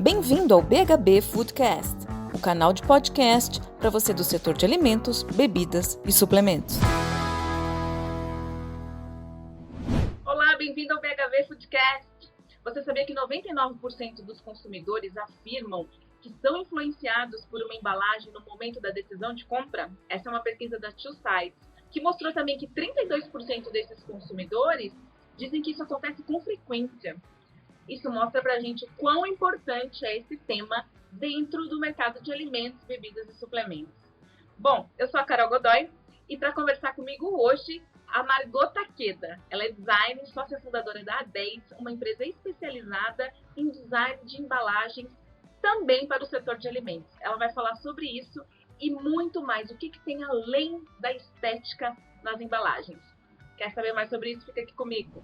Bem-vindo ao BHB Foodcast, o canal de podcast para você do setor de alimentos, bebidas e suplementos. Olá, bem-vindo ao BHB Foodcast. Você sabia que 99% dos consumidores afirmam que são influenciados por uma embalagem no momento da decisão de compra? Essa é uma pesquisa da Two Sides, que mostrou também que 32% desses consumidores dizem que isso acontece com frequência. Isso mostra pra gente o quão importante é esse tema dentro do mercado de alimentos, bebidas e suplementos. Bom, eu sou a Carol Godoy e para conversar comigo hoje, a Margot Takeda. Ela é designer, sócia fundadora da A10, uma empresa especializada em design de embalagens também para o setor de alimentos. Ela vai falar sobre isso e muito mais, o que tem além da estética nas embalagens. Quer saber mais sobre isso? Fica aqui comigo.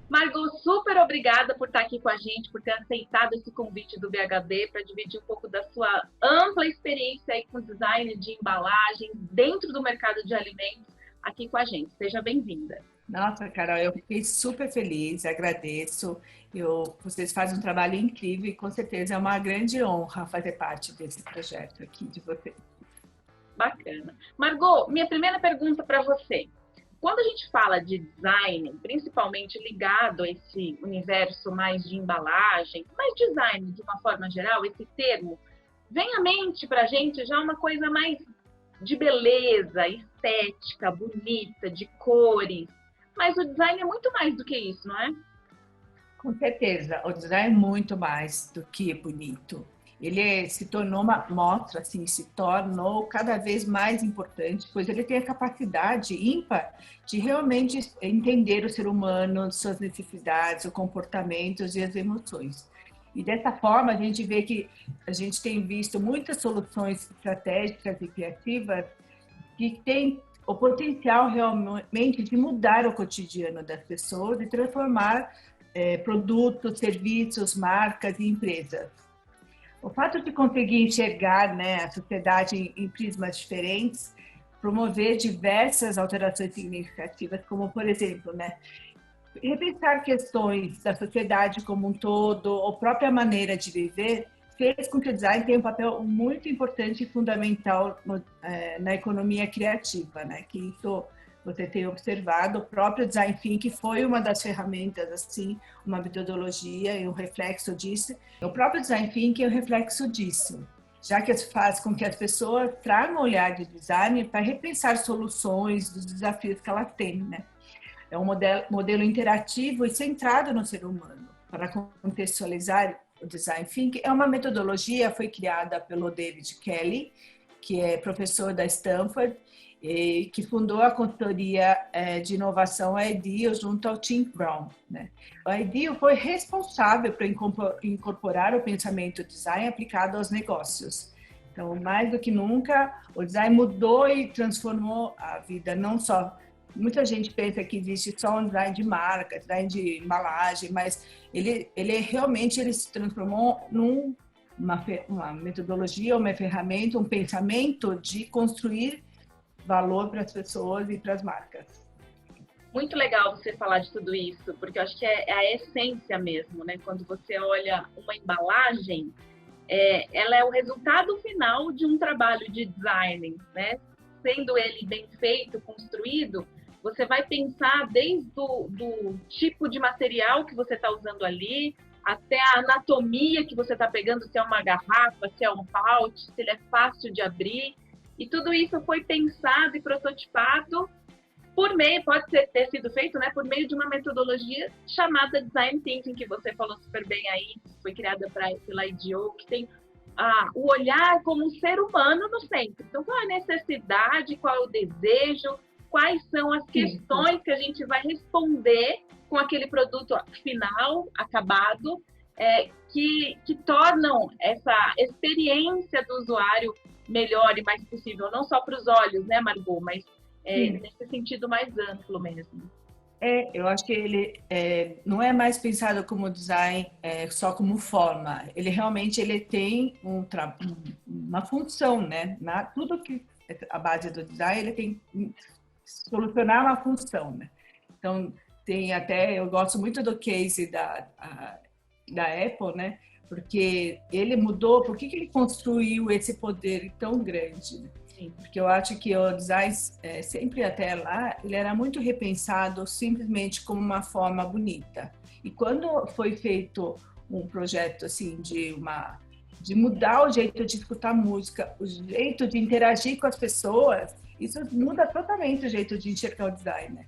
Margot, super obrigada por estar aqui com a gente, por ter aceitado esse convite do BHB para dividir um pouco da sua ampla experiência aí com design de embalagem dentro do mercado de alimentos aqui com a gente. Seja bem-vinda. Nossa, Carol, eu fiquei super feliz, agradeço. Vocês fazem um trabalho incrível e com certeza é uma grande honra fazer parte desse projeto aqui de vocês. Bacana. Margot, minha primeira pergunta para você. Quando a gente fala de design, principalmente ligado a esse universo mais de embalagem, mas design de uma forma geral, esse termo, vem à mente para a gente já uma coisa mais de beleza, estética, bonita, de cores. Mas o design é muito mais do que isso, não é? Com certeza, o design é muito mais do que bonito. Ele se tornou se tornou cada vez mais importante, pois ele tem a capacidade ímpar de realmente entender o ser humano, suas necessidades, os comportamentos e as emoções. E dessa forma, a gente vê que a gente tem visto muitas soluções estratégicas e criativas que têm o potencial realmente de mudar o cotidiano das pessoas e transformar produtos, serviços, marcas e empresas. O fato de conseguir enxergar, a sociedade em prismas diferentes, promover diversas alterações significativas, como, por exemplo, repensar questões da sociedade como um todo, ou própria maneira de viver, fez com que o design tenha um papel muito importante e fundamental na economia criativa, que isso você tem observado. O próprio Design Thinking foi uma das ferramentas, assim, uma metodologia e um reflexo disso. O próprio Design Thinking é um reflexo disso, já que faz com que as pessoas tragam um olhar de design para repensar soluções dos desafios que elas têm, É um modelo interativo e centrado no ser humano. Para contextualizar o Design Thinking, é uma metodologia, foi criada pelo David Kelley, que é professor da Stanford, que fundou a consultoria de inovação IDEO junto ao Tim Brown. A IDEO foi responsável por incorporar o pensamento design aplicado aos negócios. Então, mais do que nunca, o design mudou e transformou a vida, não só... Muita gente pensa que existe só um design de marca, design de embalagem, mas ele se transformou numa metodologia, uma ferramenta, um pensamento de construir valor para as pessoas e para as marcas. Muito legal você falar de tudo isso, porque eu acho que é a essência mesmo, Quando você olha uma embalagem, ela é o resultado final de um trabalho de design, Sendo ele bem feito, construído, você vai pensar desde do tipo de material que você está usando ali, até a anatomia que você está pegando, se é uma garrafa, se é um pouch, se ele é fácil de abrir. E tudo isso foi pensado e prototipado pode ter sido feito, por meio de uma metodologia chamada Design Thinking, que você falou super bem aí, foi criada pela IDEO, que tem o olhar como um ser humano no centro. Então, qual é a necessidade, qual é o desejo, quais são as questões que a gente vai responder com aquele produto final, acabado, que tornam essa experiência do usuário melhor e mais possível, não só para os olhos, Margot, mas nesse sentido mais amplo mesmo. Eu acho que ele não é mais pensado como design só como forma. Ele realmente tem uma função, Tudo que a base do design ele tem que solucionar uma função, Então, Tem até, eu gosto muito do case da Apple, né? Porque ele mudou, por que ele construiu esse poder tão grande? Né? Porque eu acho que o design, sempre até lá, ele era muito repensado simplesmente como uma forma bonita. E quando foi feito um projeto assim de mudar o jeito de escutar música, o jeito de interagir com as pessoas, isso muda totalmente o jeito de enxergar o design, né?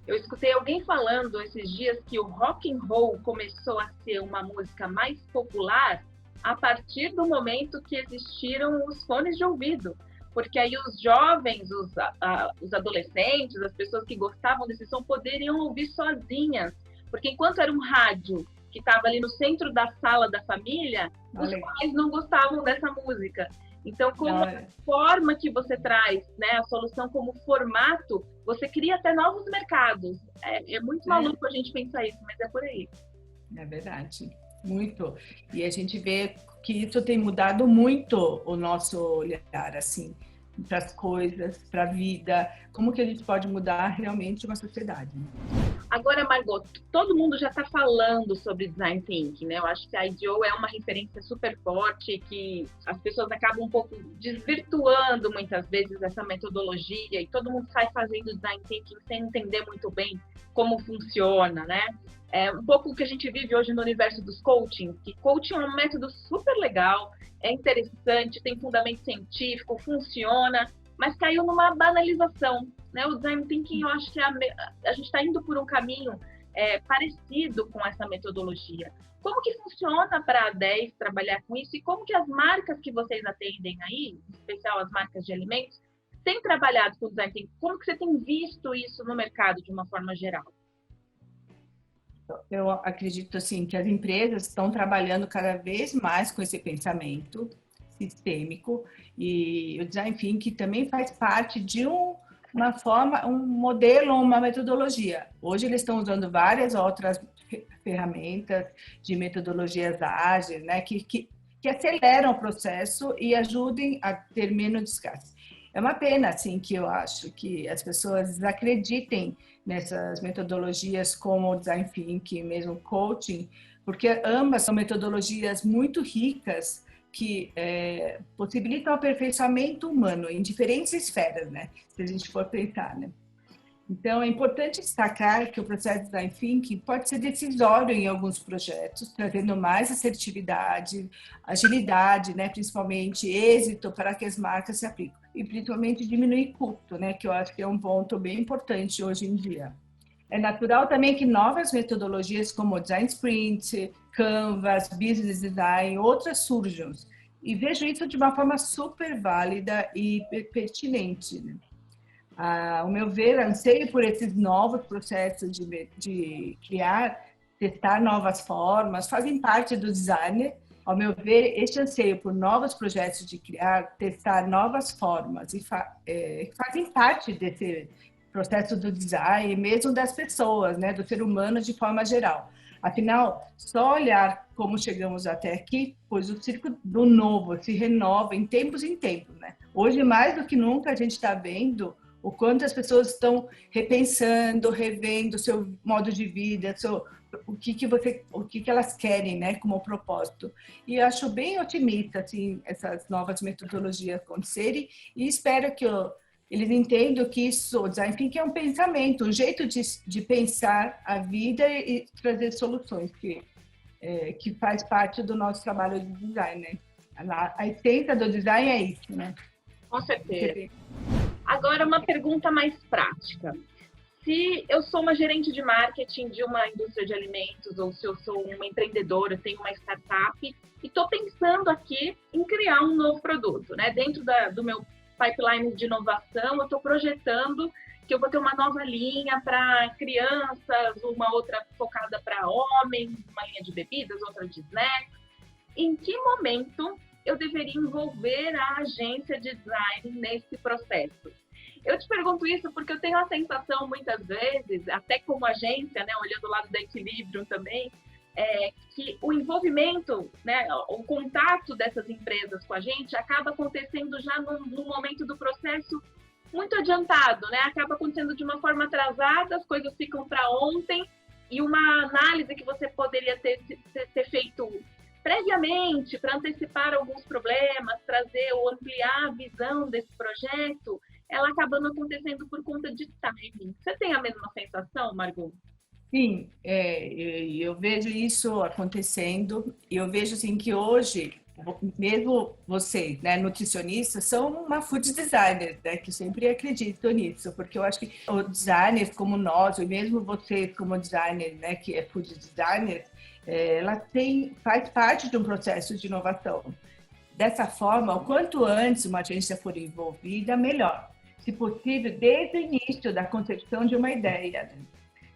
Eu escutei alguém falando esses dias que o rock and roll começou a ser uma música mais popular a partir do momento que existiram os fones de ouvido. Porque aí os jovens, os adolescentes, as pessoas que gostavam desse som poderiam ouvir sozinhas. Porque enquanto era um rádio que estava ali no centro da sala da família, os pais não gostavam dessa música. Então, como a forma que você traz, né, a solução como formato, você cria até novos mercados. É muito maluco a gente pensar isso, mas é por aí. É verdade, muito. E a gente vê que isso tem mudado muito o nosso olhar, assim, para as coisas, para a vida, como que a gente pode mudar realmente uma sociedade. Agora, Margot, todo mundo já está falando sobre design thinking, né? Eu acho que a IDEO é uma referência super forte, que as pessoas acabam um pouco desvirtuando muitas vezes essa metodologia e todo mundo sai fazendo design thinking sem entender muito bem como funciona, né? É um pouco o que a gente vive hoje no universo dos coaching, que coaching é um método super legal, é interessante, tem fundamento científico, funciona, mas caiu numa banalização, né? O design thinking, eu acho que a gente está indo por um caminho parecido com essa metodologia. Como que funciona para a 10 trabalhar com isso e como que as marcas que vocês atendem aí, em especial as marcas de alimentos, têm trabalhado com o design thinking? Como que você tem visto isso no mercado de uma forma geral? Eu acredito assim que as empresas estão trabalhando cada vez mais com esse pensamento sistêmico e o design thinking também faz parte de uma forma, um modelo, uma metodologia. Hoje eles estão usando várias outras ferramentas de metodologias ágeis, né, que aceleram o processo e ajudem a ter menos desgaste. É uma pena, assim, que eu acho que as pessoas acreditem nessas metodologias como o design thinking, mesmo coaching, porque ambas são metodologias muito ricas que possibilitam o aperfeiçoamento humano em diferentes esferas, né? Se a gente for pensar, né? Então, é importante destacar que o processo de design thinking pode ser decisório em alguns projetos, trazendo mais assertividade, agilidade, né? Principalmente êxito para que as marcas se aplicam. E principalmente diminuir custo, né? Que eu acho que é um ponto bem importante hoje em dia. É natural também que novas metodologias como Design Sprint, Canvas, Business Design, outras surjam. E vejo isso de uma forma super válida e pertinente, né? Ao meu ver, anseio por esses novos processos de criar, testar novas formas, fazem parte do design. Ao meu ver, este anseio por novos projetos de criar, testar novas formas, e fazem parte desse processo do design, mesmo das pessoas, né, do ser humano de forma geral. Afinal, só olhar como chegamos até aqui, pois o ciclo do novo se renova em tempos, né? Hoje, mais do que nunca, a gente está vendo o quanto as pessoas estão repensando, revendo o seu modo de vida, o que elas querem, né, como propósito. E acho bem otimista assim essas novas metodologias acontecerem e espero que eles entendam que isso, o design thinking é um pensamento, um jeito de pensar a vida e trazer soluções que faz parte do nosso trabalho de design, né? A essência do design é isso, né? Com certeza. Agora, uma pergunta mais prática. Se eu sou uma gerente de marketing de uma indústria de alimentos, ou se eu sou uma empreendedora, tenho uma startup, e estou pensando aqui em criar um novo produto, né? Dentro do meu pipeline de inovação, eu estou projetando que eu vou ter uma nova linha para crianças, uma outra focada para homens, uma linha de bebidas, outra de snacks. Em que momento eu deveria envolver a agência de design nesse processo? Eu te pergunto isso porque eu tenho a sensação, muitas vezes, até como agência, né, olhando o lado da Equilibrium também, que o envolvimento, né, o contato dessas empresas com a gente acaba acontecendo já no momento do processo muito adiantado, né? Acaba acontecendo de uma forma atrasada, as coisas ficam para ontem, e uma análise que você poderia ter feito previamente para antecipar alguns problemas, trazer ou ampliar a visão desse projeto, ela acaba não acontecendo por conta de timing. Você tem a mesma sensação, Margot? Sim, eu vejo isso acontecendo, e eu vejo assim que hoje, mesmo vocês, né, nutricionistas, são uma food designer, né, que eu sempre acredito nisso, porque eu acho que o designer como nós, e mesmo vocês como designer, né, que é food designer, ela faz parte de um processo de inovação. Dessa forma, o quanto antes uma agência for envolvida, melhor. Se possível, desde o início da concepção de uma ideia, né?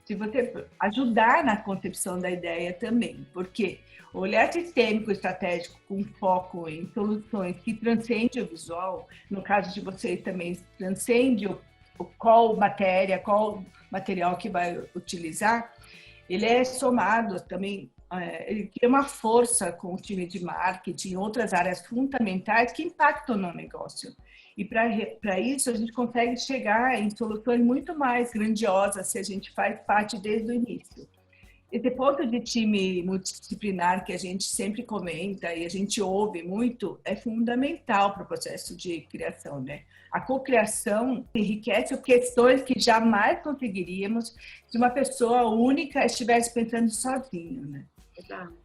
Se você ajudar na concepção da ideia também, porque o olhar sistêmico estratégico com foco em soluções que transcende o visual, no caso de vocês também transcende qual matéria, qual material que vai utilizar, ele é somado também, ele cria uma força com o time de marketing e outras áreas fundamentais que impactam no negócio. E para isso a gente consegue chegar em soluções muito mais grandiosas se a gente faz parte desde o início. Esse ponto de time multidisciplinar que a gente sempre comenta e a gente ouve muito é fundamental para o processo de criação, né? A cocriação enriquece questões que jamais conseguiríamos se uma pessoa única estivesse pensando sozinha, né?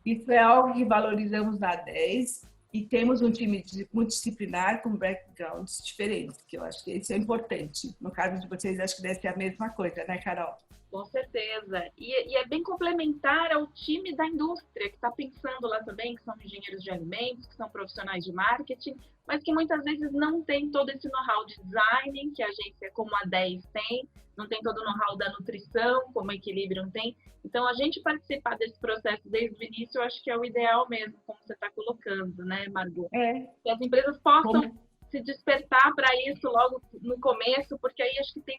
Isso é algo que valorizamos na 10 e temos um time multidisciplinar com backgrounds diferentes, que eu acho que isso é importante. No caso de vocês, acho que deve ser a mesma coisa, né, Carol? Com certeza. E é bem complementar ao time da indústria, que está pensando lá também, que são engenheiros de alimentos, que são profissionais de marketing, mas que muitas vezes não tem todo esse know-how de design, que a agência como a 10 tem, não tem todo o know-how da nutrição, como a Equilibrium tem. Então, a gente participar desse processo desde o início, eu acho que é o ideal mesmo, como você está colocando, né, Margot? Que as empresas possam se despertar para isso logo no começo, porque aí acho que tem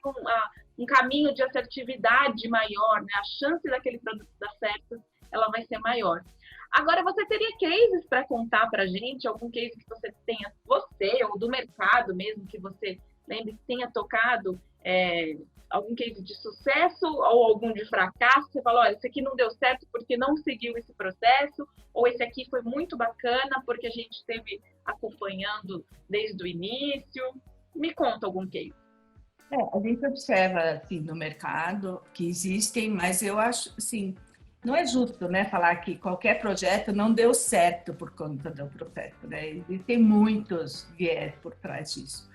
um caminho de assertividade maior, né? A chance daquele produto dar certo, ela vai ser maior. Agora, você teria cases para contar para a gente? Algum case que você tenha, você ou do mercado mesmo, que você lembre que tenha tocado algum case de sucesso ou algum de fracasso? Você fala, olha, esse aqui não deu certo porque não seguiu esse processo, ou esse aqui foi muito bacana porque a gente esteve acompanhando desde o início. Me conta algum case. A gente observa assim, no mercado que existem, mas eu acho assim, não é justo, né, falar que qualquer projeto não deu certo por conta do processo, né? Existem muitos viés por trás disso.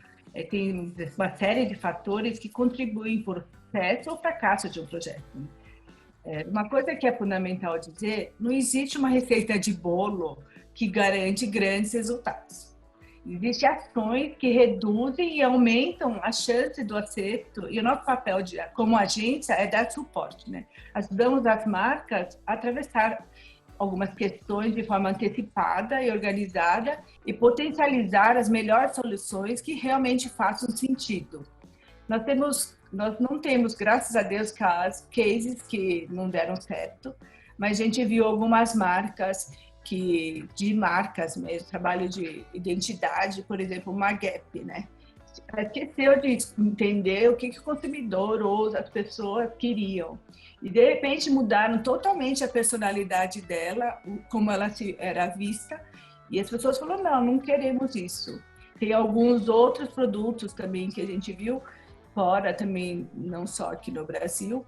Tem uma série de fatores que contribuem para o sucesso ou fracasso de um projeto. Uma coisa que é fundamental dizer, não existe uma receita de bolo que garante grandes resultados. Existem ações que reduzem e aumentam a chance do acerto, e o nosso papel como agência é dar suporte, né? Ajudamos as marcas a atravessar algumas questões de forma antecipada e organizada e potencializar as melhores soluções que realmente façam sentido. Nós não temos, graças a Deus, cases que não deram certo, mas a gente viu algumas marcas de marcas mesmo, trabalho de identidade, por exemplo, uma Gap, né? Esqueceu de entender o que o consumidor ou as pessoas queriam. E, de repente, mudaram totalmente a personalidade dela, como ela era vista, e as pessoas falaram, não queremos isso. Tem alguns outros produtos também que a gente viu, fora também, não só aqui no Brasil,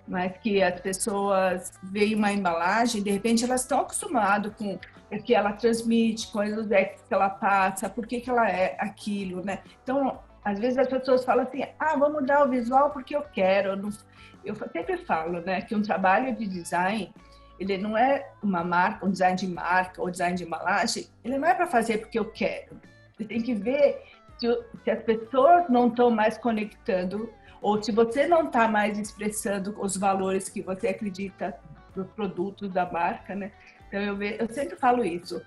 mas que as pessoas veem uma embalagem, de repente elas estão acostumadas com o que ela transmite, com os decks que ela passa, por que ela é aquilo, né? Então, às vezes as pessoas falam assim, vou mudar o visual porque eu quero. Eu sempre falo, né, que um trabalho de design, ele não é uma marca, um design de marca ou design de embalagem, ele não é para fazer porque eu quero. Você tem que ver se as pessoas não estão mais conectando ou se você não está mais expressando os valores que você acredita dos produtos da marca, né? Então, eu sempre falo isso.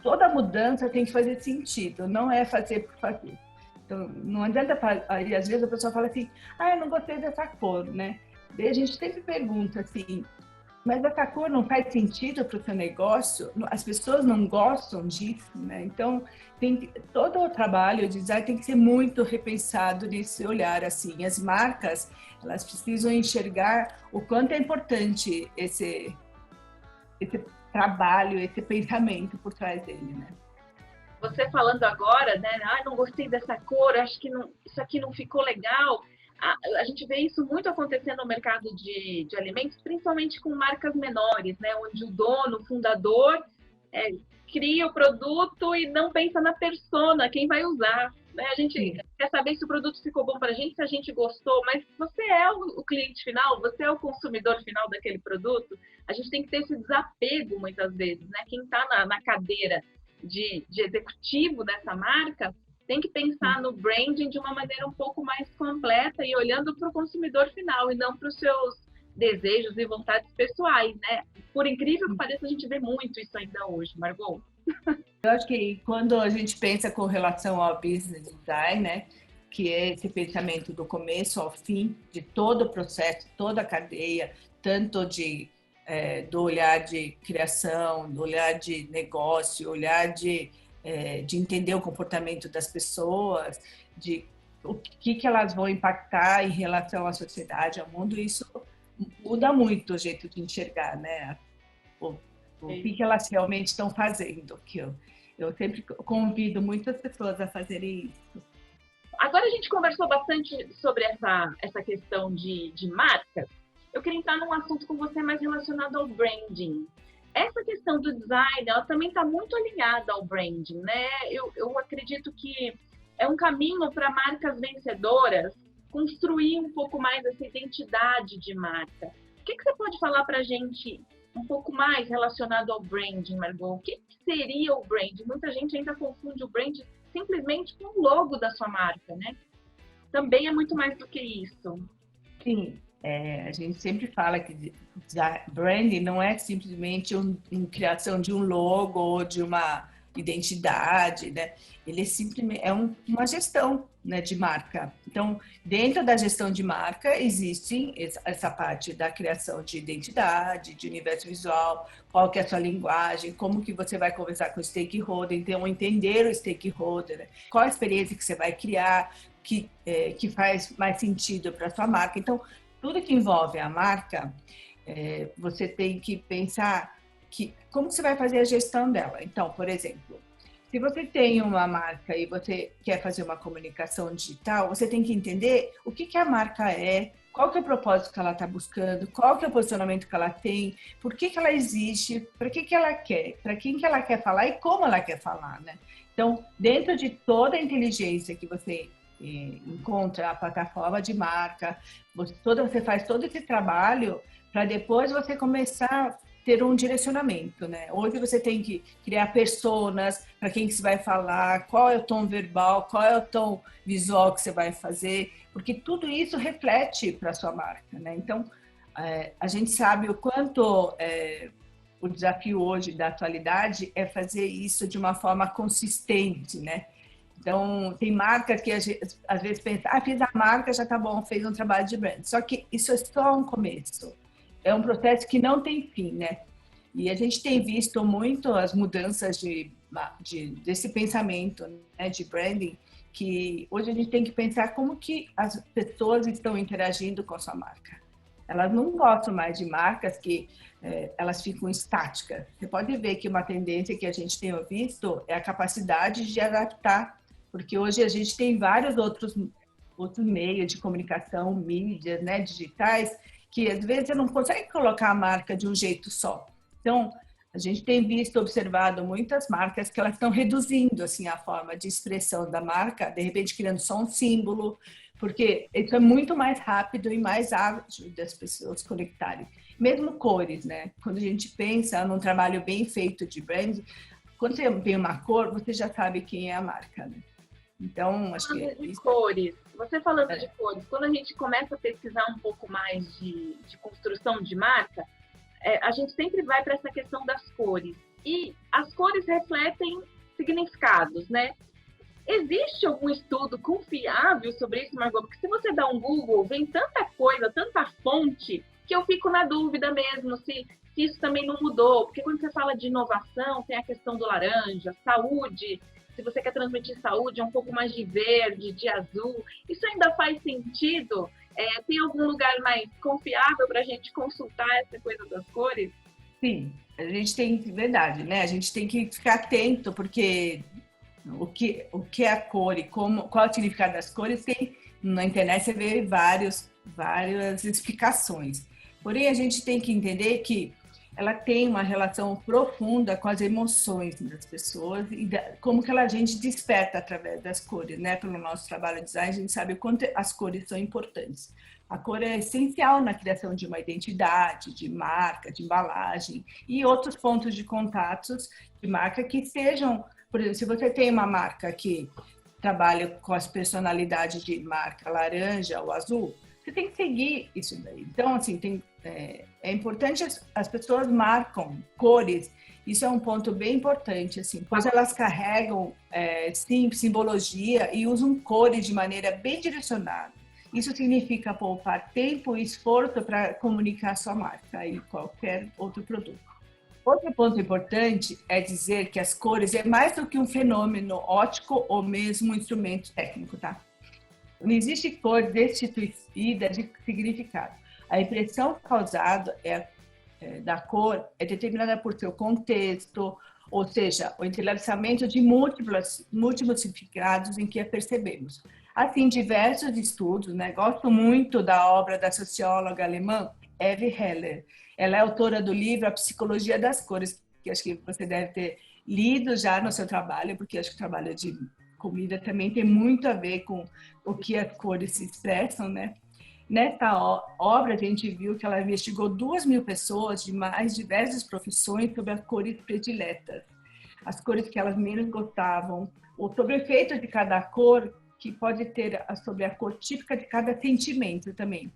Toda mudança tem que fazer sentido, não é fazer por fazer. Então, não adianta e às vezes a pessoa fala assim, eu não gostei dessa cor, né? E a gente sempre pergunta assim, Mas essa cor não faz sentido para o seu negócio, as pessoas não gostam disso, né? Então, todo o trabalho de design tem que ser muito repensado nesse olhar, assim. As marcas, elas precisam enxergar o quanto é importante esse trabalho, esse pensamento por trás dele, né? Você falando agora, né? Não gostei dessa cor, acho que isso aqui não ficou legal. A gente vê isso muito acontecendo no mercado de alimentos, principalmente com marcas menores, né? Onde o dono, o fundador, cria o produto e não pensa na persona, quem vai usar. Né? A gente quer saber se o produto ficou bom para a gente, se a gente gostou, mas você é o cliente final, você é o consumidor final daquele produto. A gente tem que ter esse desapego muitas vezes, né? Quem está na cadeira de executivo dessa marca tem que pensar no branding de uma maneira um pouco mais completa e olhando para o consumidor final e não para os seus desejos e vontades pessoais, né? Por incrível que pareça, a gente vê muito isso ainda hoje, Margot. Eu acho que quando a gente pensa com relação ao business design, né, que é esse pensamento do começo ao fim, de todo o processo, toda a cadeia, tanto do olhar de criação, do olhar de negócio, olhar de entender o comportamento das pessoas, de o que elas vão impactar em relação à sociedade, ao mundo, isso muda muito o jeito de enxergar, né? O que elas realmente estão fazendo. Que eu sempre convido muitas pessoas a fazerem isso. Agora a gente conversou bastante sobre essa questão de marcas. Eu queria entrar num assunto com você mais relacionado ao branding. Essa questão do design, ela também está muito alinhada ao branding, né? Eu acredito que é um caminho para marcas vencedoras construir um pouco mais essa identidade de marca. O que você pode falar para a gente um pouco mais relacionado ao branding, Margot? O que seria o branding? Muita gente ainda confunde o branding simplesmente com o logo da sua marca, né? Também é muito mais do que isso. Sim. A gente sempre fala que branding não é simplesmente uma criação de um logo ou de uma identidade, né? Ele simplesmente uma gestão, né, de marca. Então, dentro da gestão de marca existe essa parte da criação de identidade, de universo visual, qual que é a sua linguagem, como que você vai conversar com o stakeholder, então entender o stakeholder, né? Qual a experiência que você vai criar que faz mais sentido para a sua marca. Então, tudo que envolve a marca, você tem que pensar como você vai fazer a gestão dela. Então, por exemplo, se você tem uma marca e você quer fazer uma comunicação digital, você tem que entender o que a marca é, qual que é o propósito que ela está buscando, qual que é o posicionamento que ela tem, por que ela existe, para que ela quer, para quem que ela quer falar e como ela quer falar, né? Então, dentro de toda a inteligência que você encontra a plataforma de marca, você faz todo esse trabalho para depois você começar a ter um direcionamento, né? Hoje você tem que criar personas para quem que você vai falar, qual é o tom verbal, qual é o tom visual que você vai fazer, porque tudo isso reflete para a sua marca, né? Então, a gente sabe o quanto o desafio hoje da atualidade é fazer isso de uma forma consistente, né? Então, tem marcas que às vezes pensam, fiz a marca, já tá bom, fez um trabalho de brand. Só que isso é só um começo. É um processo que não tem fim, né? E a gente tem visto muito as mudanças desse pensamento, né, de branding, que hoje a gente tem que pensar como que as pessoas estão interagindo com a sua marca. Elas não gostam mais de marcas que elas ficam estáticas. Você pode ver que uma tendência que a gente tem visto é a capacidade de adaptar, porque hoje a gente tem vários outros meios de comunicação, mídias, né, digitais, que às vezes você não consegue colocar a marca de um jeito só. Então, a gente tem observado muitas marcas que elas estão reduzindo assim a forma de expressão da marca, de repente criando só um símbolo, porque isso é muito mais rápido e mais ágil das pessoas conectarem. Mesmo cores, né? Quando a gente pensa num trabalho bem feito de brand, quando você vê uma cor, você já sabe quem é a marca, né? Então, acho que é isso. Cores. Você falando de cores, quando a gente começa a pesquisar um pouco mais de construção de marca, a gente sempre vai para essa questão das cores. E as cores refletem significados, né? Existe algum estudo confiável sobre isso, Margot? Porque se você dá um Google, vem tanta coisa, tanta fonte, que eu fico na dúvida mesmo se isso também não mudou, porque quando você fala de inovação, tem a questão do laranja, saúde, se você quer transmitir saúde, é um pouco mais de verde, de azul, isso ainda faz sentido? Tem algum lugar mais confiável para a gente consultar essa coisa das cores? Sim, a gente tem, verdade, né? A gente tem que ficar atento, porque o que é a cor e qual é o significado das cores, tem na internet você vê várias explicações. Porém, a gente tem que entender que ela tem uma relação profunda com as emoções das pessoas e como que a gente desperta através das cores, né? Pelo nosso trabalho de design, a gente sabe o quanto as cores são importantes. A cor é essencial na criação de uma identidade, de marca, de embalagem e outros pontos de contatos de marca que sejam, por exemplo, se você tem uma marca que trabalha com as personalidades de marca laranja ou azul, você tem que seguir isso daí. Então, assim, é importante as pessoas marcam cores. Isso é um ponto bem importante, assim, pois elas carregam simbologia e usam cores de maneira bem direcionada. Isso significa poupar tempo e esforço para comunicar sua marca e qualquer outro produto. Outro ponto importante é dizer que as cores é mais do que um fenômeno óptico ou mesmo um instrumento técnico, tá? Não existe cor destituída de significado. A impressão causada da cor é determinada por seu contexto, ou seja, o entrelaçamento de múltiplos significados em que a percebemos. Assim, diversos estudos, né? Gosto muito da obra da socióloga alemã Eve Heller. Ela é autora do livro A Psicologia das Cores, que acho que você deve ter lido já no seu trabalho, porque acho que o trabalho de comida também tem muito a ver com o que as cores se expressam, né? Nessa obra, a gente viu que ela investigou 2.000 pessoas de mais diversas profissões sobre as cores prediletas, as cores que elas menos gostavam, ou sobre o efeito de cada cor, que pode ter sobre a cor típica de cada sentimento também.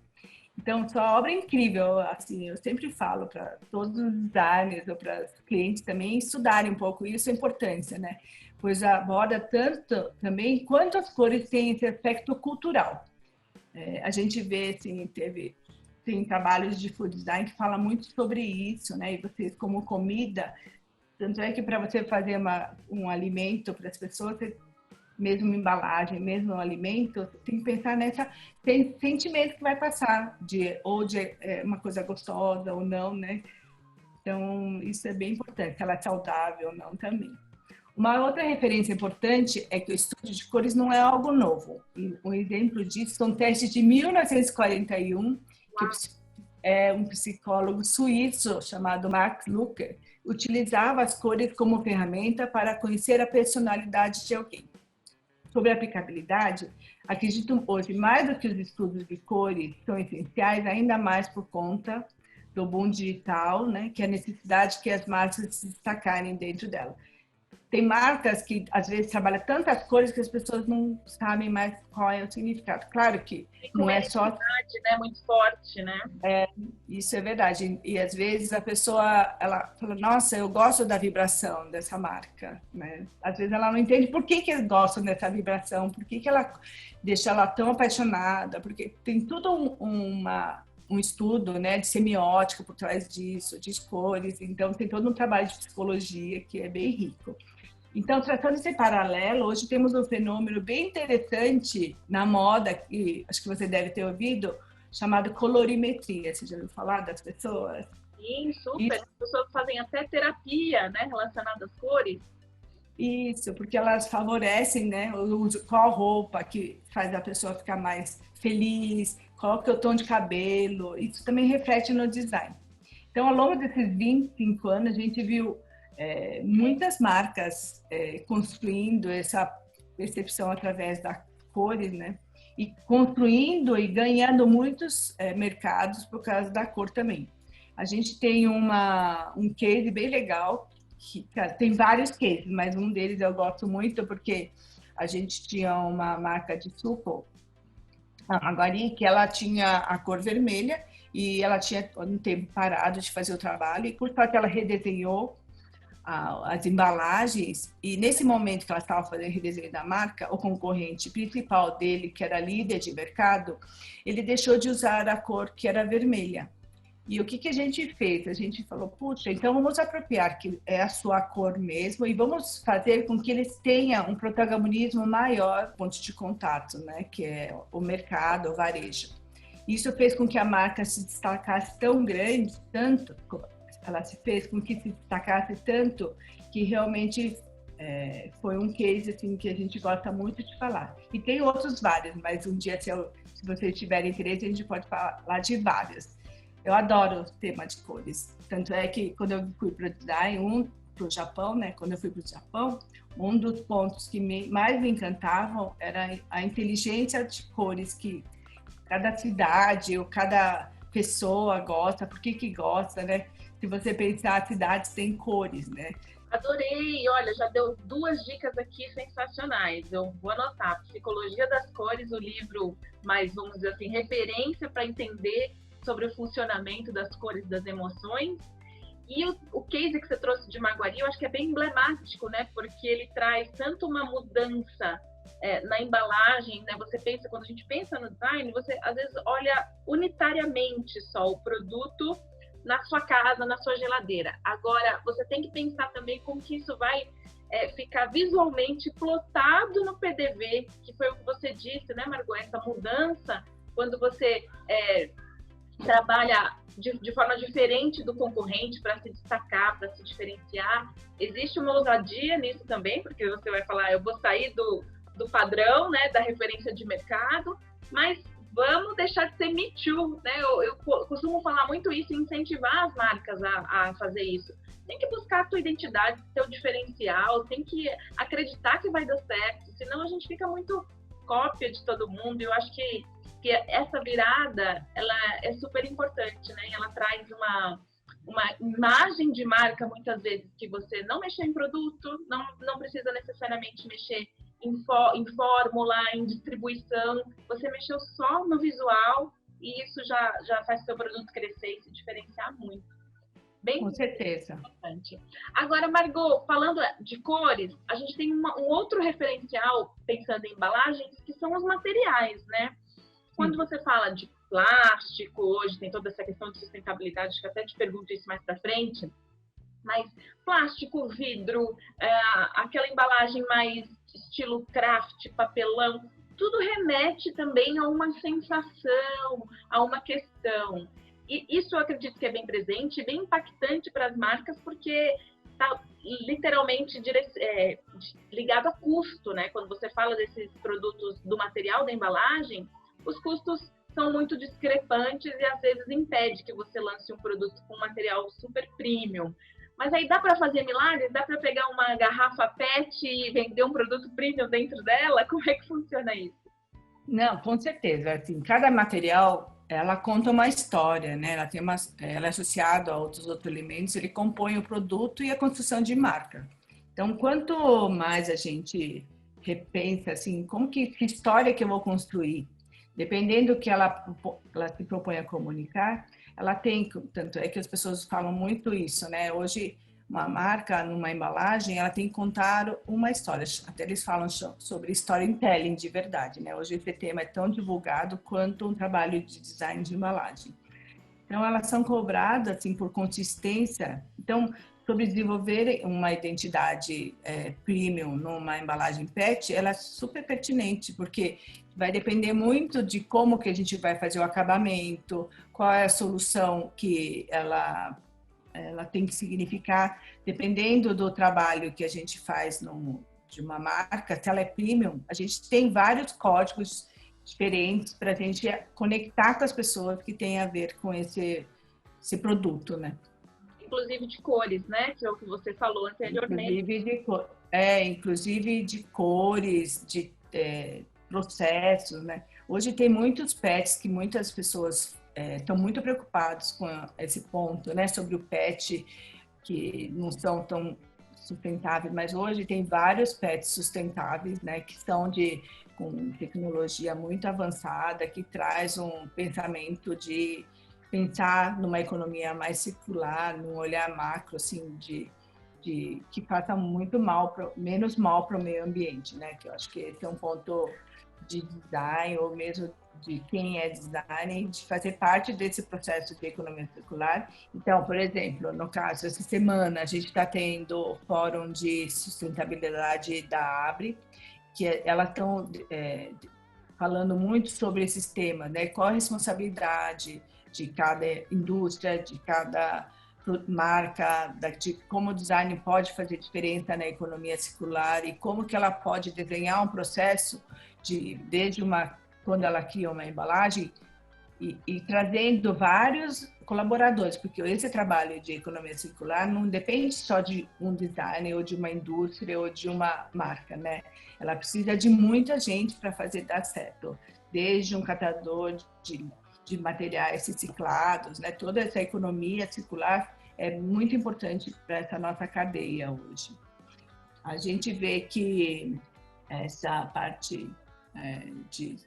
Então, sua obra é incrível, assim, eu sempre falo para todos os designers ou para os clientes também estudarem um pouco isso, a importância, né? Pois aborda tanto também quanto as cores têm esse aspecto cultural. A gente vê, assim, tem trabalhos de food design que fala muito sobre isso, né? E vocês, como comida, tanto é que para você fazer um alimento para as pessoas, mesmo uma embalagem, mesmo um alimento, tem que pensar tem sentimento que vai passar, de uma coisa gostosa ou não, né? Então, isso é bem importante, se ela é saudável ou não também. Uma outra referência importante é que o estudo de cores não é algo novo. Um exemplo disso são testes de 1941, que um psicólogo suíço chamado Max Lucker utilizava as cores como ferramenta para conhecer a personalidade de alguém. Sobre a aplicabilidade, acredito hoje, mais do que os estudos de cores são essenciais, ainda mais por conta do boom digital, né, que é a necessidade que as marcas se destacarem dentro dela. Tem marcas que, às vezes, trabalham tantas cores que as pessoas não sabem mais qual é o significado. Claro que não é só... né? Muito forte, né? Isso é verdade. E, às vezes, a pessoa, ela fala, nossa, eu gosto da vibração dessa marca, né? Às vezes, ela não entende por que eles gostam dessa vibração, por que ela deixa ela tão apaixonada, porque tem tudo um estudo, né, de semiótica por trás disso, de cores. Então, tem todo um trabalho de psicologia que é bem rico. Então, tratando esse paralelo, hoje temos um fenômeno bem interessante na moda, que acho que você deve ter ouvido, chamado colorimetria. Você já ouviu falar das pessoas? Sim, super. As pessoas fazem até terapia, né, relacionada às cores. Isso, porque elas favorecem, né, qual roupa que faz a pessoa ficar mais feliz, qual que é o tom de cabelo. Isso também reflete no design. Então, ao longo desses 25 anos, a gente viu muitas marcas construindo essa percepção através das cores, né? E construindo e ganhando muitos mercados por causa da cor também. A gente tem um case bem legal, tem vários cases, mas um deles eu gosto muito porque a gente tinha uma marca de suco, a Guari, que ela tinha a cor vermelha e ela tinha um tempo parado de fazer o trabalho e por sorte ela redesenhou as embalagens e nesse momento que ela estava fazendo o redesenho da marca, o concorrente principal dele, que era líder de mercado, ele deixou de usar a cor que era vermelha. E o que a gente fez? A gente falou, puxa, então vamos apropriar que é a sua cor mesmo e vamos fazer com que eles tenham um protagonismo maior, ponto de contato, né? Que é o mercado, o varejo. Isso fez com que a marca se destacasse tão grande, tanto, ela se fez com que se destacasse tanto, que realmente foi um case assim, que a gente gosta muito de falar. E tem outros vários, mas um dia, se vocês tiverem interesse, a gente pode falar de vários. Eu adoro o tema de cores. Tanto é que quando eu fui para o design, para o Japão, né? Quando eu fui para o Japão, um dos pontos que mais me encantavam era a inteligência de cores que cada cidade ou cada pessoa gosta, por que gosta, né? Se você pensar, as cidades têm cores, né? Adorei! Olha, já deu 2 dicas aqui sensacionais. Eu vou anotar. Psicologia das Cores, o livro mais, vamos dizer assim, referência para entender sobre o funcionamento das cores das emoções. E o case que você trouxe de Maguari, eu acho que é bem emblemático, né? Porque ele traz tanto uma mudança na embalagem, né? Você pensa, quando a gente pensa no design, você às vezes olha unitariamente só o produto na sua casa, na sua geladeira. Agora, você tem que pensar também como que isso vai ficar visualmente plotado no PDV, que foi o que você disse, né, Margot? Essa mudança, quando você trabalha de forma diferente do concorrente para se destacar, para se diferenciar. Existe uma ousadia nisso também, porque você vai falar, eu vou sair do padrão, né, da referência de mercado, mas vamos deixar de ser Me Too, né? Eu costumo falar muito isso e incentivar as marcas a fazer isso. Tem que buscar a tua identidade, teu diferencial, tem que acreditar que vai dar certo, senão a gente fica muito cópia de todo mundo. Eu acho que essa virada, ela é super importante, né? Ela traz uma imagem de marca, muitas vezes, que você não mexeu em produto, não precisa necessariamente mexer em fórmula, em distribuição, você mexeu só no visual e isso já faz seu produto crescer e se diferenciar muito. Bem, com certeza. Importante. Agora, Margot, falando de cores, a gente tem um outro referencial, pensando em embalagens, que são os materiais, né? Quando você fala de plástico, hoje tem toda essa questão de sustentabilidade, acho que até te pergunto isso mais para frente, mas plástico, vidro, aquela embalagem mais estilo craft, papelão, tudo remete também a uma sensação, a uma questão. E isso eu acredito que é bem presente, bem impactante para as marcas, porque está literalmente ligado a custo, né? Quando você fala desses produtos do material da embalagem, os custos são muito discrepantes e às vezes impede que você lance um produto com material super premium. Mas aí dá para fazer milagres? Dá para pegar uma garrafa PET e vender um produto premium dentro dela? Como é que funciona isso? Não, com certeza. Assim, cada material, ela conta uma história, né? Ela é associada a outros elementos, ele compõe o produto e a construção de marca. Então, quanto mais a gente repensa, assim, que história que eu vou construir, dependendo do que ela se propõe a comunicar, ela tem, tanto é que as pessoas falam muito isso, né? Hoje, uma marca, numa embalagem, ela tem que contar uma história. Até eles falam sobre storytelling de verdade, né? Hoje esse tema é tão divulgado quanto um trabalho de design de embalagem. Então, elas são cobradas, assim, por consistência. Então, sobre desenvolver uma identidade premium numa embalagem PET, ela é super pertinente, porque vai depender muito de como que a gente vai fazer o acabamento, qual é a solução que ela tem que significar, dependendo do trabalho que a gente faz de uma marca, se ela é premium, a gente tem vários códigos diferentes para a gente conectar com as pessoas que têm a ver com esse produto, né? Inclusive de cores, né? Que é o que você falou anteriormente. Inclusive de cores, de processos, né? Hoje tem muitos pets que muitas pessoas estão muito preocupados com esse ponto, né? Sobre o pet, que não são tão sustentáveis, mas hoje tem vários pets sustentáveis, né? Que são com tecnologia muito avançada, que traz um pensamento de pensar numa economia mais circular, num olhar macro, assim, que faça menos mal para o meio ambiente, né? Que eu acho que esse é um ponto de design ou mesmo de quem é designer, de fazer parte desse processo de economia circular. Então, por exemplo, no caso, essa semana a gente está tendo o Fórum de Sustentabilidade da ABRE, que elas estão falando muito sobre esses temas, né? Qual a responsabilidade de cada indústria, de cada marca, de como o design pode fazer diferença na economia circular e como que ela pode desenhar um processo desde quando ela cria uma embalagem e trazendo vários colaboradores, porque esse trabalho de economia circular não depende só de um designer ou de uma indústria ou de uma marca, né? Ela precisa de muita gente para fazer dar certo, desde um catador de materiais reciclados, né? Toda essa economia circular é muito importante para essa nossa cadeia hoje. A gente vê que essa parte de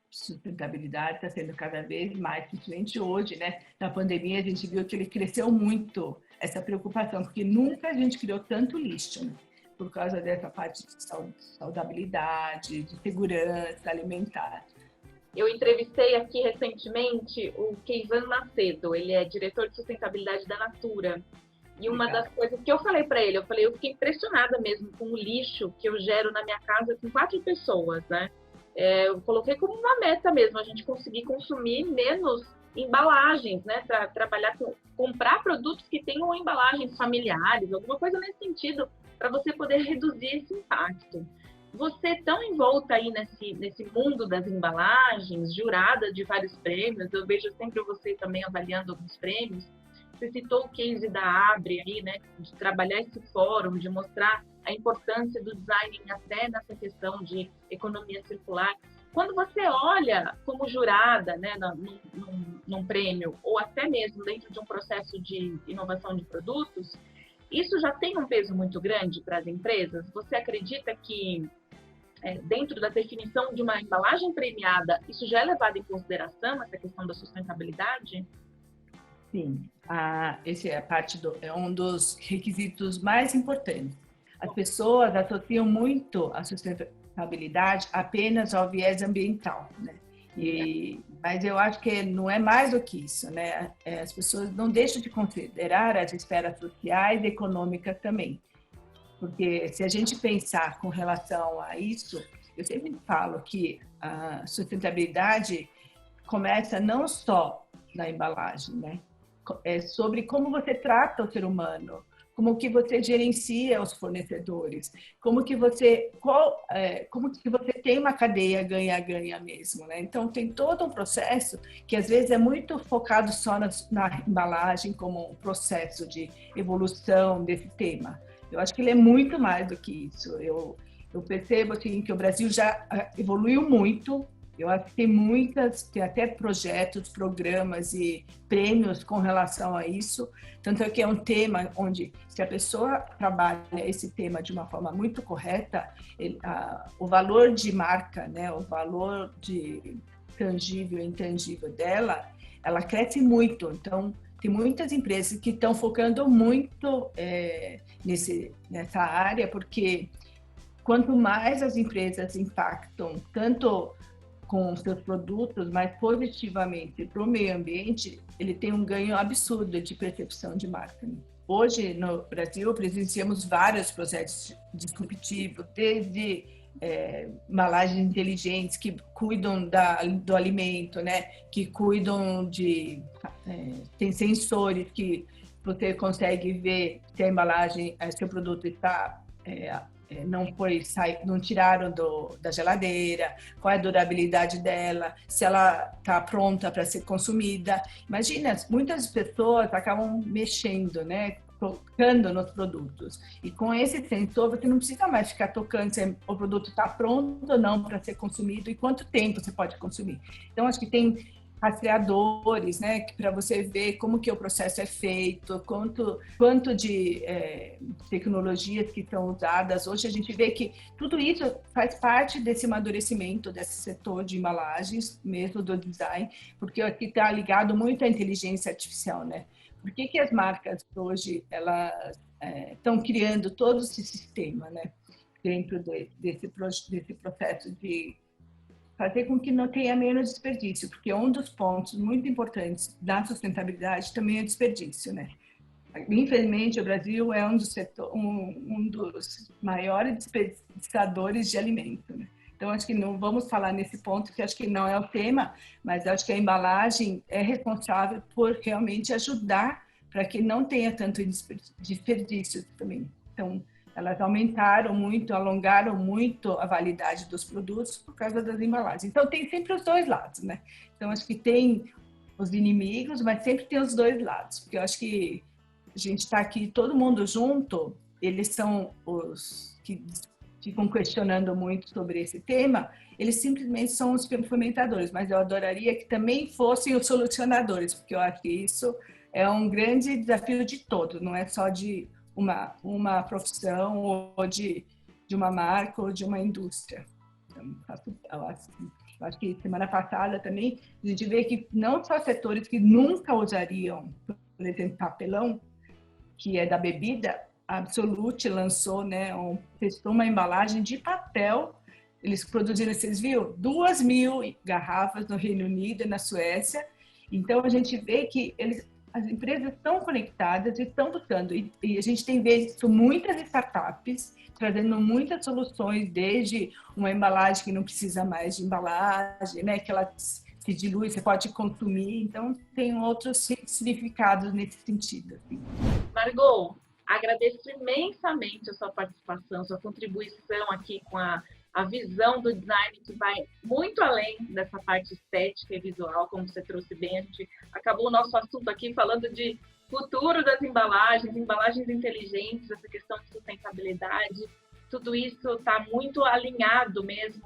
sustentabilidade está sendo cada vez mais, principalmente hoje, né? Na pandemia a gente viu que ele cresceu muito, essa preocupação, porque nunca a gente criou tanto lixo, né? Por causa dessa parte de saudabilidade, de segurança alimentar. Eu entrevistei aqui recentemente o Keivan Macedo, ele é diretor de sustentabilidade da Natura. E uma das coisas que eu falei para ele, eu fiquei impressionada mesmo com o lixo que eu gero na minha casa com 4 pessoas, né? Eu coloquei como uma meta mesmo, a gente conseguir consumir menos embalagens, né? Para comprar produtos que tenham embalagens familiares, alguma coisa nesse sentido, para você poder reduzir esse impacto. Você tão envolta aí nesse mundo das embalagens, jurada de vários prêmios, eu vejo sempre você também avaliando alguns prêmios. Você citou o case da Abre aí, né? De trabalhar esse fórum, de mostrar a importância do design até nessa questão de economia circular. Quando você olha como jurada, né, num prêmio, ou até mesmo dentro de um processo de inovação de produtos, isso já tem um peso muito grande para as empresas? Você acredita que dentro da definição de uma embalagem premiada, isso já é levado em consideração, essa questão da sustentabilidade? Sim, esse é um dos requisitos mais importantes. As pessoas associam muito a sustentabilidade apenas ao viés ambiental, né? Mas eu acho que não é mais do que isso, né? As pessoas não deixam de considerar as esferas sociais e econômicas também. Porque se a gente pensar com relação a isso, eu sempre falo que a sustentabilidade começa não só na embalagem, né? É sobre como você trata o ser humano, como que você gerencia os fornecedores, como que você tem uma cadeia ganha-ganha mesmo, né? Então tem todo um processo que às vezes é muito focado só na embalagem como um processo de evolução desse tema. Eu acho que ele é muito mais do que isso. Eu percebo assim, que o Brasil já evoluiu muito. Eu acho que tem até projetos, programas e prêmios com relação a isso. Tanto é que é um tema onde, se a pessoa trabalha esse tema de uma forma muito correta, o valor de marca, né, o valor de tangível e intangível dela, ela cresce muito. Então, tem muitas empresas que estão focando muito nessa área, porque quanto mais as empresas impactam tanto com os seus produtos, mas positivamente para o meio ambiente, ele tem um ganho absurdo de percepção de marca. Hoje, no Brasil, presenciamos vários processos disruptivos, desde embalagens inteligentes que cuidam do alimento, né? Que cuidam tem sensores que você consegue ver se a embalagem, se o produto está não tiraram da geladeira, qual é a durabilidade dela, se ela está pronta para ser consumida. Imagina, muitas pessoas acabam mexendo, né? Tocando nos produtos. E com esse sensor, você não precisa mais ficar tocando se o produto está pronto ou não para ser consumido e quanto tempo você pode consumir. Então, acho que tem rastreadores, né, para você ver como que o processo é feito, quanto de tecnologias que são usadas. Hoje a gente vê que tudo isso faz parte desse amadurecimento desse setor de embalagens, mesmo do design, porque aqui está ligado muito à inteligência artificial, né? Por que as marcas hoje elas estão criando todo esse sistema, né, dentro desse processo de fazer com que não tenha menos desperdício, porque um dos pontos muito importantes da sustentabilidade também é o desperdício, né? Infelizmente, o Brasil é um dos maiores desperdiçadores de alimento, né? Então, acho que não vamos falar nesse ponto, que acho que não é o tema, mas acho que a embalagem é responsável por realmente ajudar para que não tenha tanto desperdício também. Então, elas aumentaram muito, alongaram muito a validade dos produtos por causa das embalagens. Então, tem sempre os dois lados, né? Então, acho que tem os inimigos, mas sempre tem os dois lados, porque eu acho que a gente está aqui todo mundo junto, eles são os que ficam questionando muito sobre esse tema, eles simplesmente são os fomentadores, mas eu adoraria que também fossem os solucionadores, porque eu acho que isso é um grande desafio de todos, não é só de uma profissão ou de uma marca ou de uma indústria. Então, eu acho que semana passada também a gente vê que não só setores que nunca usariam, por exemplo, papelão, que é da bebida, a Absolut lançou, né, testou uma embalagem de papel. Eles produziram, vocês viram, 2.000 garrafas no Reino Unido e na Suécia. Então, a gente vê que as empresas estão conectadas e estão buscando. E a gente tem visto muitas startups trazendo muitas soluções, desde uma embalagem que não precisa mais de embalagem, né, que ela se dilui, você pode consumir. Então, tem outros significados nesse sentido. Assim. Margot, agradeço imensamente a sua participação, sua contribuição aqui com a visão do design que vai muito além dessa parte estética e visual, como você trouxe bem. A gente acabou o nosso assunto aqui falando de futuro das embalagens, embalagens inteligentes, essa questão de sustentabilidade. Tudo isso está muito alinhado mesmo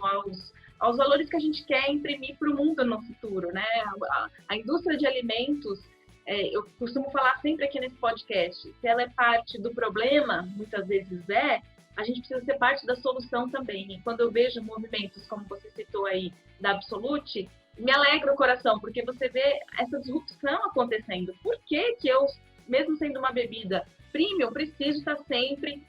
aos valores que a gente quer imprimir para o mundo no futuro, né? A indústria de alimentos, eu costumo falar sempre aqui nesse podcast, se ela é parte do problema, muitas vezes a gente precisa ser parte da solução também. E quando eu vejo movimentos, como você citou aí, da Absolut, me alegra o coração, porque você vê essa disrupção acontecendo. Por que eu, mesmo sendo uma bebida premium, preciso estar sempre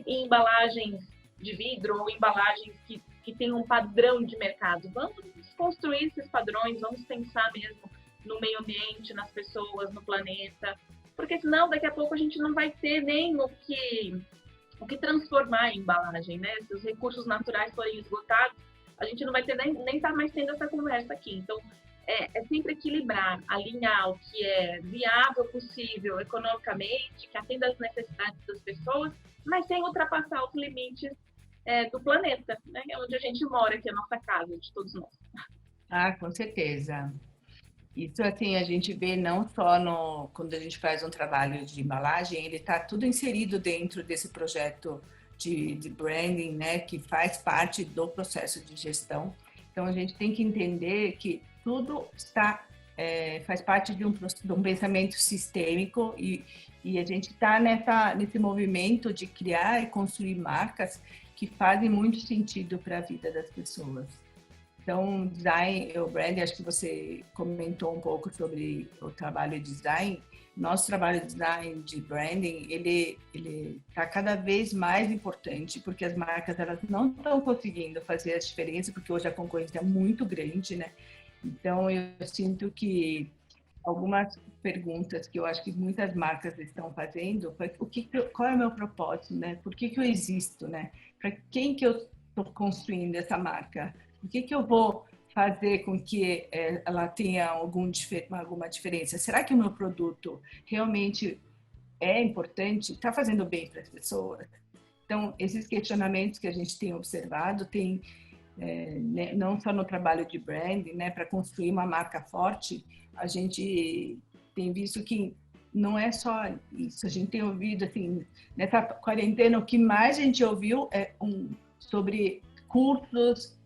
em embalagens de vidro ou embalagens que tem um padrão de mercado? Vamos construir esses padrões, vamos pensar mesmo no meio ambiente, nas pessoas, no planeta, porque senão daqui a pouco a gente não vai ter nem o que transformar em embalagem, né? Se os recursos naturais forem esgotados, a gente não vai ter nem estar mais tendo essa conversa aqui. Então, é sempre equilibrar, alinhar o que é viável, possível, economicamente, que atenda às necessidades das pessoas, mas sem ultrapassar os limites do planeta, né? É onde a gente mora, que é a nossa casa, de todos nós. Ah, com certeza. Isso, assim, a gente vê não só quando a gente faz um trabalho de embalagem, ele está tudo inserido dentro desse projeto de branding, né, que faz parte do processo de gestão. Então, a gente tem que entender que tudo faz parte de um pensamento sistêmico e a gente está nesse movimento de criar e construir marcas que fazem muito sentido para a vida das pessoas. Então, design, o branding, acho que você comentou um pouco sobre o trabalho de design. Nosso trabalho de design, de branding, ele está cada vez mais importante, porque as marcas elas não estão conseguindo fazer a diferença, porque hoje a concorrência é muito grande, né? Então, eu sinto que algumas perguntas que eu acho que muitas marcas estão fazendo, qual é o meu propósito, né? Por que eu existo, né? Para quem que eu estou construindo essa marca? O que eu vou fazer com que ela tenha alguma diferença? Será que o meu produto realmente é importante? Está fazendo bem para as pessoas? Então, esses questionamentos que a gente tem observado, né, não só no trabalho de branding, né, para construir uma marca forte, a gente tem visto que não é só isso. A gente tem ouvido, assim, nessa quarentena, o que mais a gente ouviu é sobre cursos,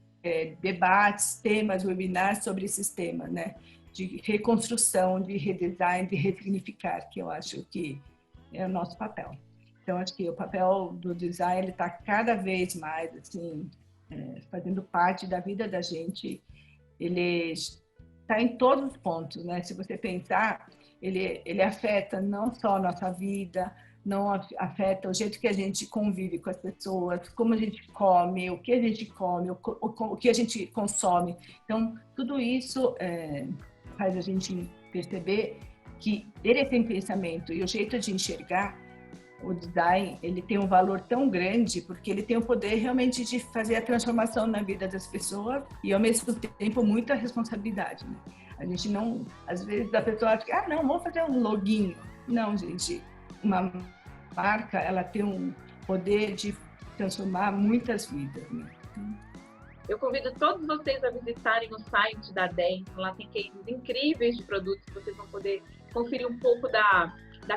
debates, temas, webinars sobre esses temas, né? De reconstrução, de redesign, de ressignificar, que eu acho que é o nosso papel. Então, acho que o papel do design está cada vez mais, assim, fazendo parte da vida da gente. Ele está em todos os pontos, né? Se você pensar, ele afeta não só a nossa vida, não afeta o jeito que a gente convive com as pessoas, como a gente come, o que a gente come, o que a gente consome. Então, tudo isso faz a gente perceber que ele tem pensamento e o jeito de enxergar o design, ele tem um valor tão grande porque ele tem o poder realmente de fazer a transformação na vida das pessoas e, ao mesmo tempo, muita responsabilidade, né? A gente não... Às vezes, a pessoa acha que, não, vamos fazer um loginho. Não, gente. Uma marca, ela tem um poder de transformar muitas vidas, né? Eu convido todos vocês a visitarem o site da Dentro. Lá tem cases incríveis de produtos que vocês vão poder conferir um pouco da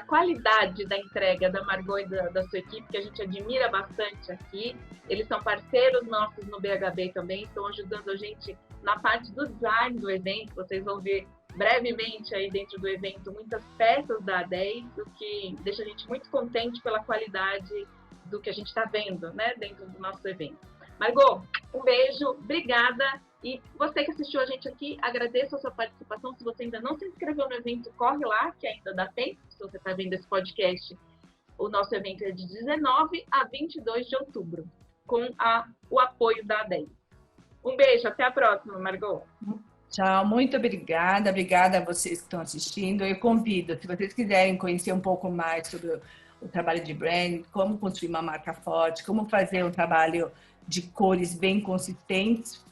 qualidade da entrega da Margot e da sua equipe, que a gente admira bastante aqui. Eles são parceiros nossos no BHB também, estão ajudando a gente na parte do design do evento. Vocês vão ver brevemente aí dentro do evento muitas peças da ADES, o que deixa a gente muito contente pela qualidade do que a gente está vendo, né, dentro do nosso evento. Margot, um beijo, obrigada. E você que assistiu a gente aqui, agradeço a sua participação. Se você ainda não se inscreveu no evento, corre lá, que ainda dá tempo. Se você está vendo esse podcast, o nosso evento é de 19 a 22 de outubro, com o apoio da ADES. Um beijo, até a próxima, Margot. Tchau, muito obrigada. Obrigada a vocês que estão assistindo. Eu convido, se vocês quiserem conhecer um pouco mais sobre o trabalho de branding, como construir uma marca forte, como fazer um trabalho de cores bem consistentes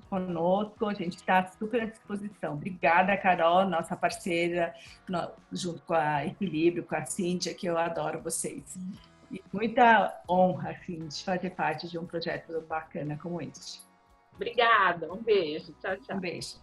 conosco, a gente está super à disposição. Obrigada, Carol, nossa parceira, junto com a Equilíbrio, com a Cíntia, que eu adoro vocês. E muita honra, assim, de fazer parte de um projeto bacana como este. Obrigada, um beijo. Tchau, tchau. Um beijo.